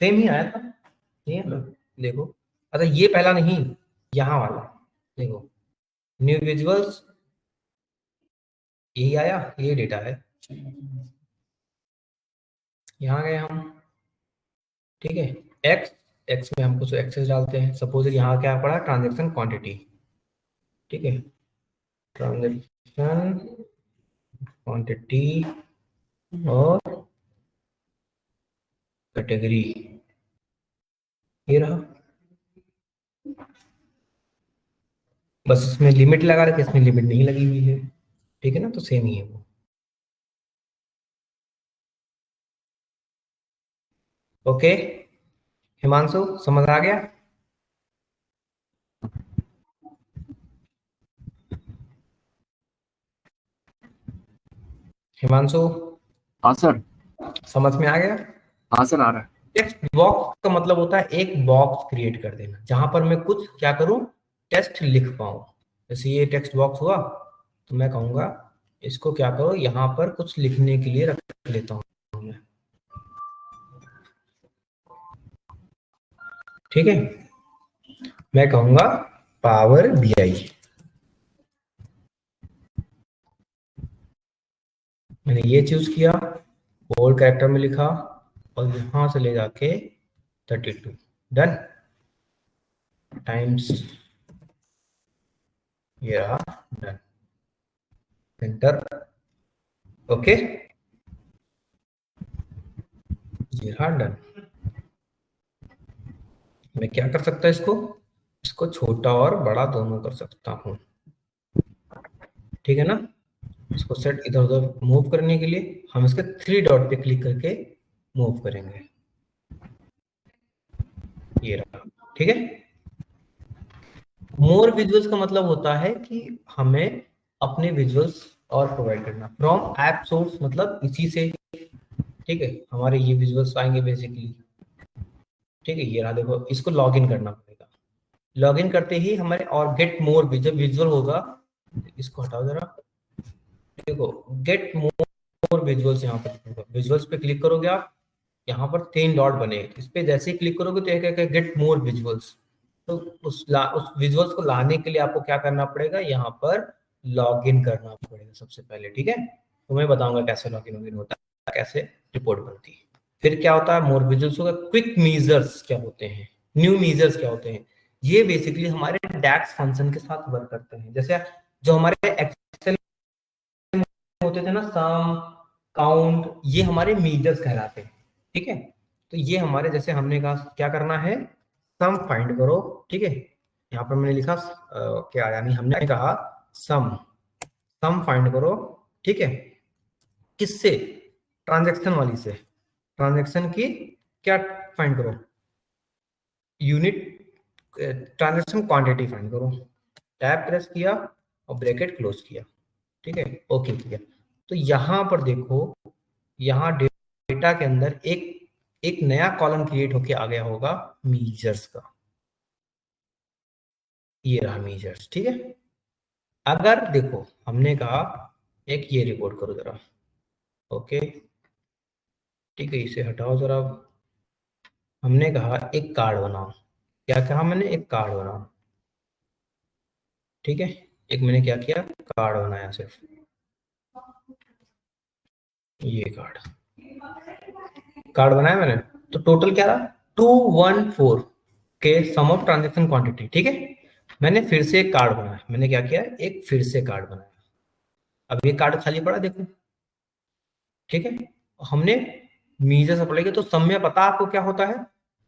सेम ही आया था ये, देखो। अच्छा ये पहला नहीं, यहाँ वाला देखो, न्यू विजुअल्स, यही आया, ये डेटा है, यहाँ गए हम। ठीक है, एक्स, एक्स में हम कुछ एक्सेस डालते हैं। सपोज यहाँ क्या पड़ा, ट्रांजेक्शन क्वांटिटी। ठीक है, ट्रांजेक्शन क्वांटिटी और कैटेगरी, ये रहा। बस इसमें लिमिट लगा रखे, इसमें लिमिट नहीं लगी हुई है। ठीक है ना, तो सेम ही है वो। ओके, हिमांशु समझ आ गया? हिमांशु, हाँ सर। समझ में आ गया? हाँ सर, आ रहा है। टेक्स्ट बॉक्स का मतलब होता है एक बॉक्स क्रिएट कर देना जहां पर मैं कुछ क्या करूं, टेक्स्ट लिख पाऊं। जैसे ये टेक्स्ट बॉक्स हुआ, तो मैं कहूंगा इसको क्या करो, यहाँ पर कुछ लिखने के लिए रख लेता हूं मैं। ठीक है, मैं कहूंगा पावर बीआई। मैंने ये चूज किया, बोल्ड कैरेक्टर में लिखा और यहां से ले जाके 32 डन टाइम्स, ये रहा डन, एंटर। ओके, ये रहा डन। मैं क्या कर सकता है, इसको छोटा और बड़ा दोनों कर सकता हूं। ठीक है ना, इसको सेट इधर उधर मूव करने के लिए हम इसके 3 डॉट पे क्लिक करके मूव करेंगे। ये रहा। ठीक है, मोर विजुअल्स का मतलब होता है कि हमें अपने विजुअल्स और प्रोवाइड करना फ्रॉम ऐप सोर्स, मतलब इसी से। ठीक है, हमारे ये विजुअल्स आएंगे बेसिकली। ठीक है, ये रहा, देखो इसको लॉगिन करना पड़ेगा। लॉगिन करते ही हमारे और गेट मोर विजुअल होगा। इसको हटाओ जरा, देखो गेट मोर विजुअल्स यहाँ पर, विजुअल्स पे क्लिक करोगे आप, यहाँ पर 3 डॉट बने, इस पे जैसे ही क्लिक करोगे तो एक गेट मोर विजुअल्स। तो उस विजुअल्स को लाने के लिए आपको क्या करना पड़ेगा, यहाँ पर लॉगिन करना पड़ेगा सबसे पहले। ठीक है, तो मैं बताऊंगा कैसे लॉगिन होता है, कैसे रिपोर्ट बनती है। फिर क्या होता है, मोर विजुअल्स होगा। क्विक मेजर्स क्या होते हैं, न्यू मेजर्स क्या होते हैं, ये बेसिकली हमारे डैक्स फंक्शन के साथ वर्क करते हैं। जैसे जो हमारे एक्सेल होते थे ना, सम, काउंट, ये हमारे मेजर्स कहलाते हैं। ठीक है, तो ये हमारे, जैसे हमने कहा क्या करना है, सम फाइंड करो। ठीक है, यहाँ पर मैंने लिखा क्या, यानी हमने कहा सम, सम फाइंड करो। ठीक है, किससे, ट्रांजैक्शन वाली से, ट्रांजैक्शन की क्या फाइंड करो, यूनिट, ट्रांजैक्शन क्वांटिटी फाइंड करो। टैब प्रेस किया और ब्रैकेट क्लोज किया। ठीक है, ओके किया। तो यहाँ पर देखो, यहाँ डेटा के अंदर एक नया कॉलम क्रिएट होके आ गया होगा मेजर्स का। ये रहा मेजर्स। ठीक है, अगर देखो हमने कहा एक ये रिपोर्ट करो जरा। ओके, ठीक है, इसे हटाओ जरा, हमने कहा एक कार्ड बनाओ। क्या कहा मैंने? एक कार्ड बनाओ। ठीक है, एक मैंने क्या किया, कार्ड बनाया सिर्फ, ये कार्ड बनाया मैंने। तो टोटल क्या रहा? 214 के सम ऑफ ट्रांजेक्शन क्वांटिटी। ठीक है, मैंने फिर से एक कार्ड बनाया। मैंने क्या किया? एक फिर से कार्ड बनाया। अब ये कार्ड खाली पड़ा देखो। ठीक है, हमने मीजर्स अप्लाई किया। तो सम में पता आपको क्या होता है?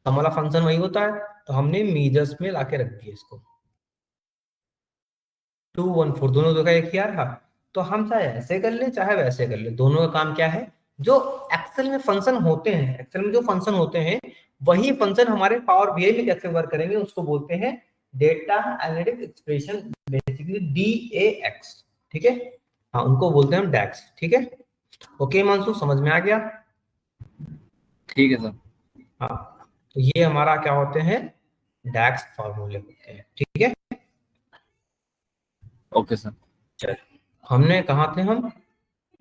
सम वाला फंक्शन वही होता है। तो हमने मीजर्स में लाके रख दिया इसको। 214 दोनों जगह एक ही आ रहा। तो हम चाहे ऐसे कर ले चाहे वैसे कर ले, दोनों का काम क्या है? जो एक्सेल में फंक्शन होते हैं, एक्सेल में जो फंक्शन होते हैं वही फंक्शन हमारे पावर बीआई में कैसे वर्क करेंगे, उसको बोलते हैं data analytic expression, basically DAX। ठीक है, हाँ उनको बोलते हैं हम डैक्स। ठीक है, ओके मानसू, समझ में आ गया? ठीक है सर। हाँ, तो ये हमारा क्या होते हैं? डैक्स फॉर्मूले होते हैं। ठीक है, ओके सर। चल हमने कहा थे हम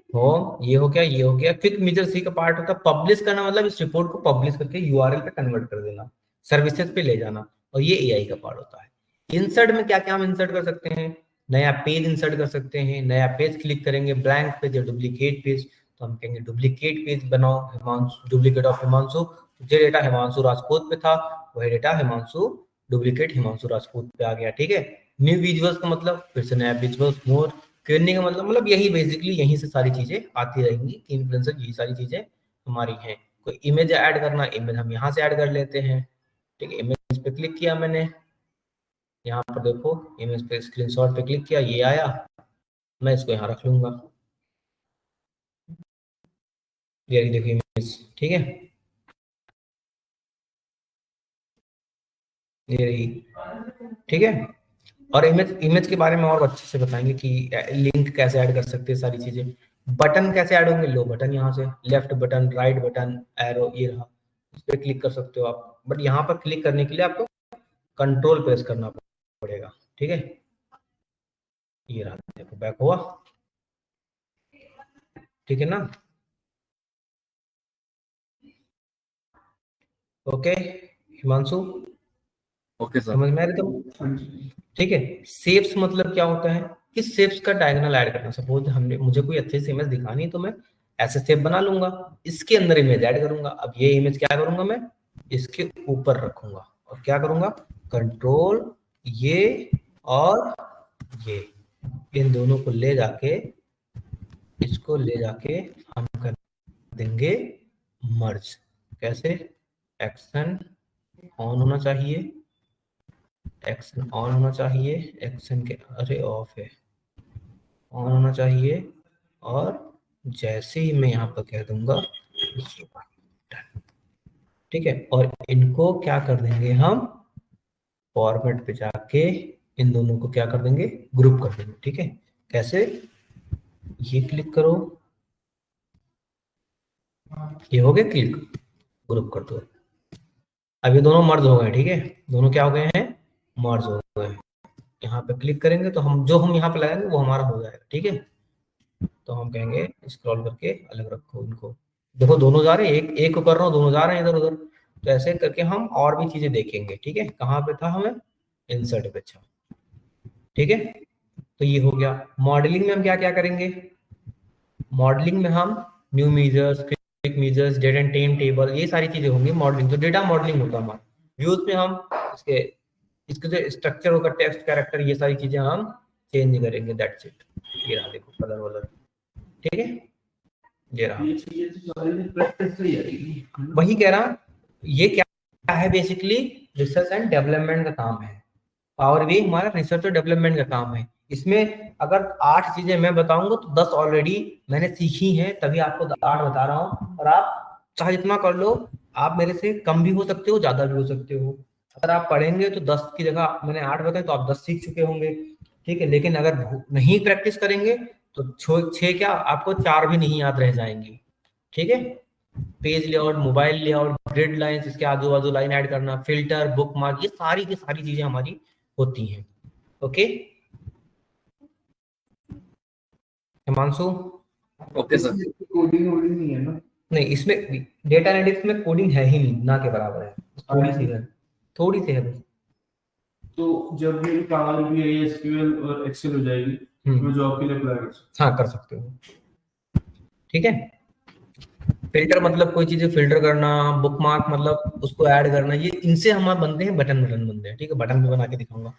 होम, ये हो गया, ये हो गया। क्विक मेजर सी का पार्ट होता है पब्लिश करना, मतलब इस रिपोर्ट को पब्लिश करके यूआरएल पे कन्वर्ट कर देना, सर्विसेज पे ले जाना, और ये एआई का पार्ट होता है। इंसर्ट में क्या क्या हम इंसर्ट कर सकते हैं? नया पेज इंसर्ट कर सकते हैं। नया पेज क्लिक करेंगे, ब्लैंक पेज या डुप्लीकेट पेज, तो हम कहेंगे डुप्लीकेट पेज बनाओ, हिमांशु, डुप्लीकेट ऑफ हिमांशु। जो डेटा हिमांशु राजपूत पे था वही डेटा हिमांशु, डुप्लीकेट हिमांशु राजपूत पे आ गया। ठीक है, न्यू विजुअल्स का मतलब फिर से नया विजुअल्स, मोर क्वेरनी का मतलब यही बेसिकली यहीं से सारी चीजें आती रहेंगी कि इन्फ्लुएंसर यही सारी चीजें हमारी हैं। कोई इमेज ऐड करना, इमेज हम यहाँ से ऐड कर लेते हैं। ठीक है, इमेज पे क्लिक किया मैंने, यहाँ पर देखो इमेज पे स्क्रीनशॉट पे क्लिक किया, ये आया, मैं इसको यहाँ रख लूंगा। ये देखो इमेज। ठीक है, ये रही। ठीक है, और इमेज के बारे में और अच्छे से बताएंगे कि लिंक कैसे ऐड कर सकते हैं, सारी चीजें। बटन कैसे ऐड होंगे? लो बटन, यहाँ से left button, right button, arrow, ये रहा, इस पर क्लिक कर सकते हो आप। बट यहाँ पर क्लिक करने के लिए आपको कंट्रोल प्रेस करना पड़ेगा। ठीक है, ये रहा, देखो बैक हुआ। ठीक है ना? Okay Himanshu, okay sir. समझ में आ रही तुम? ठीक है, शेप्स मतलब क्या होता है कि शेप्स का डायगोनल ऐड करना। सपोज हमने, मुझे कोई अच्छी सी इमेज दिखानी है तो मैं ऐसे शेप बना लूंगा, इसके अंदर इमेज ऐड करूंगा। अब ये इमेज क्या करूंगा मैं? इसके ऊपर रखूंगा और क्या करूंगा? कंट्रोल ये और ये, इन दोनों को ले जाके, इसको ले जाके हम कर देंगे मर्ज। कैसे? एक्शन ऑन होना चाहिए, एक्शन ऑन होना चाहिए, एक्शन के, अरे ऑफ है, ऑन होना चाहिए। और जैसे ही मैं यहाँ पर कह दूंगा डन। ठीक है, और इनको क्या कर देंगे हम? फॉर्मेट पे जाके इन दोनों को क्या कर देंगे? ग्रुप कर देंगे। ठीक है, कैसे? ये क्लिक करो, ये हो गया क्लिक, ग्रुप कर दो। अब ये दोनों मर्ज हो गए। ठीक है, दोनों क्या हो गए हैं? मर्ज हो गए। यहाँ पे क्लिक करेंगे तो हम जो हम यहाँ पे लगाएंगे वो हमारा हो जाएगा। ठीक है, तो हम कहेंगे स्क्रॉल करके अलग रखो इनको। देखो दोनों जा रहे हैं, एक एक को कर रहा हूँ, दोनों जा रहे हैं इधर उधर। तो ऐसे करके हम और भी चीजें देखेंगे। ठीक है, कहाँ पे था हमें? इंसर्ट पे। अच्छा, ठीक है, तो ये हो गया। मॉडलिंग में हम क्या क्या करेंगे? मॉडलिंग में हम new measures, quick measures, data and time table, ये सारी चीजें होंगी मॉडलिंग। तो डेटा मॉडलिंग होगा हमारा। व्यूज में हम इसके इसके जो स्ट्रक्चर होगा, टेक्स्ट, कैरेक्टर, ये सारी चीजें हम चेंज करेंगे। That's it. ये रहा देखो कलर वलर। ठीक है, ये रहा। वही कह रहा, ये क्या है? बेसिकली रिसर्च एंड डेवलपमेंट का काम है। पावर भी हमारा रिसर्च और डेवलपमेंट का काम है। इसमें अगर 8 चीजें मैं बताऊंगा तो 10 ऑलरेडी मैंने सीखी हैं, तभी आपको 8 बता रहा हूँ। और आप चाहे जितना कर लो, आप मेरे से कम भी हो सकते हो, ज्यादा भी हो सकते हो। अगर आप पढ़ेंगे तो 10 की जगह मैंने 8 बताए तो आप 10 सीख चुके होंगे। ठीक है, लेकिन अगर नहीं प्रैक्टिस करेंगे तो 6 क्या, आपको 4 भी नहीं याद रह जाएंगी। ठीक है, page layout, mobile layout, grid lines, इसके आजू बाजू लाइन ऐड करना, फिल्टर, बुक मार्क, ये सारी की सारी चीजें हमारी होती हैं। Okay Himanshu? Okay sir. Coding वोडिंग नहीं है ना? नहीं, इसमें डेटा एनालिटिक्स में कोडिंग है ही नहीं, ना के बराबर है, थोड़ी सी है, थोड़ी सी है बस। तो जब मेरी पावर भी आई, एसक्यूएल और एक्सेल हो जाएगी, मैं जॉब के लिए अप्लाई कर सकता हाँ कर सकते हो, ठीक है। फिल्टर मतलब कोई चीजें फिल्टर करना, बुकमार्क मतलब उसको ऐड करना, ये इनसे हमारे बनते हैं बटन बनते हैं, ठीक है। बटन भी बना के दिखाऊंगा।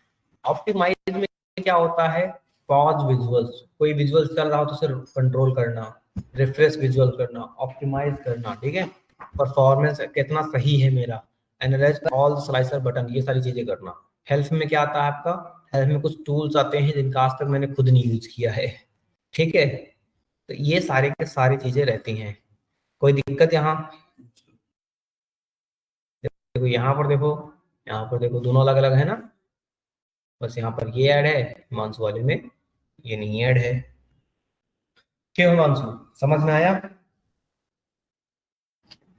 ऑप्टिमाइज में क्या होता है, पॉज विजुअल्स, कोई विजुअल्स चल रहा हो तो उसे कंट्रोल करना, रिफ्रेश विजुअल करना, ऑप्टिमाइज करना, ठीक है। परफॉर्मेंस कितना सही है मेरा, एनालाइज ऑल स्लाइसर बटन, ये सारी चीजें करना। हेल्थ में क्या आता है आपका, हेल्थ में कुछ टूल्स आते हैं जिनका आज तक मैंने खुद नहीं यूज किया है, ठीक है। तो ये सारे के सारी चीजें रहती हैं। कोई दिक्कत यहाँ, देखो यहाँ पर देखो, यहाँ पर देखो, दोनों अलग अलग है ना, बस यहाँ पर ये ऐड है, हिमांशु वाले में ये नहीं ऐड है। क्यों हिमांशु, समझ में आया?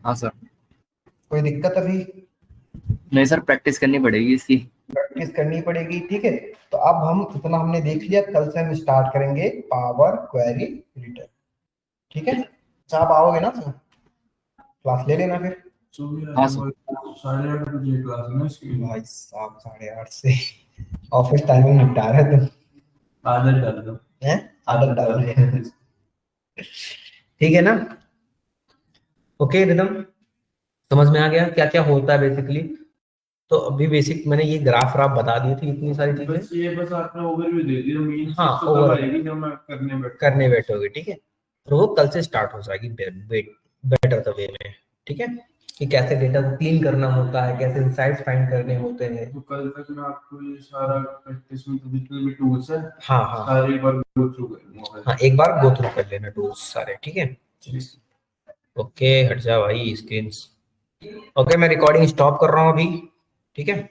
हाँ सर। कोई दिक्कत अभी? नहीं सर, प्रैक्टिस करनी पड़ेगी इसकी। प्रैक्टिस करनी पड़ेगी, ठीक है। तो अब हम इतना हमने देख लिया, कल से हम स्टार्ट करेंगे पावर क्वेरी एडिटर, ठीक है। अच्छा आप आओगे ना सर, क्लास ले लेना फिर। हाँ सर। 8:30 बजे क्लास है ना इसकी। भाई साहब 8:30 से ऑफिस टाइमिंग निपटा रहे तुम, आदत डाल दो, हैं? आदत डाल रहे हैं, ठीक है ना। ओके रिदम, समझ में आ गया क्या क्या होता है बेसिकली? तो अभी बेसिक मैंने ये ग्राफ राफ बता दिए थे, इतनी सारी चीजें। बस ये बस आपने ओवरव्यू दे दिया, मेन चीज हाँ, तो तब overview। आएगी जब मैं करने बैठोगे, ठीक है। तो वो कल से स्टार्ट हो जाएगी बेटर द वे में, ठीक है, कि कैसे डेटा को क्लीन करना होता है, कैसे इनसाइट्स फाइंड करने होते हैं। तो कल तक मैं आपको ये सारा प्रैक्टिस में जितने भी टूल्स है हाँ हाँ सारे एक बार गो थ्रू करूंगा। हाँ, एक बार गो थ्रू कर लेना टूल्स सारे, ठीक है। ओके, हट जा भाई स्क्रीन। ओके, मैं रिकॉर्डिंग स्टॉप कर रहा हूँ अभी, ठीक है।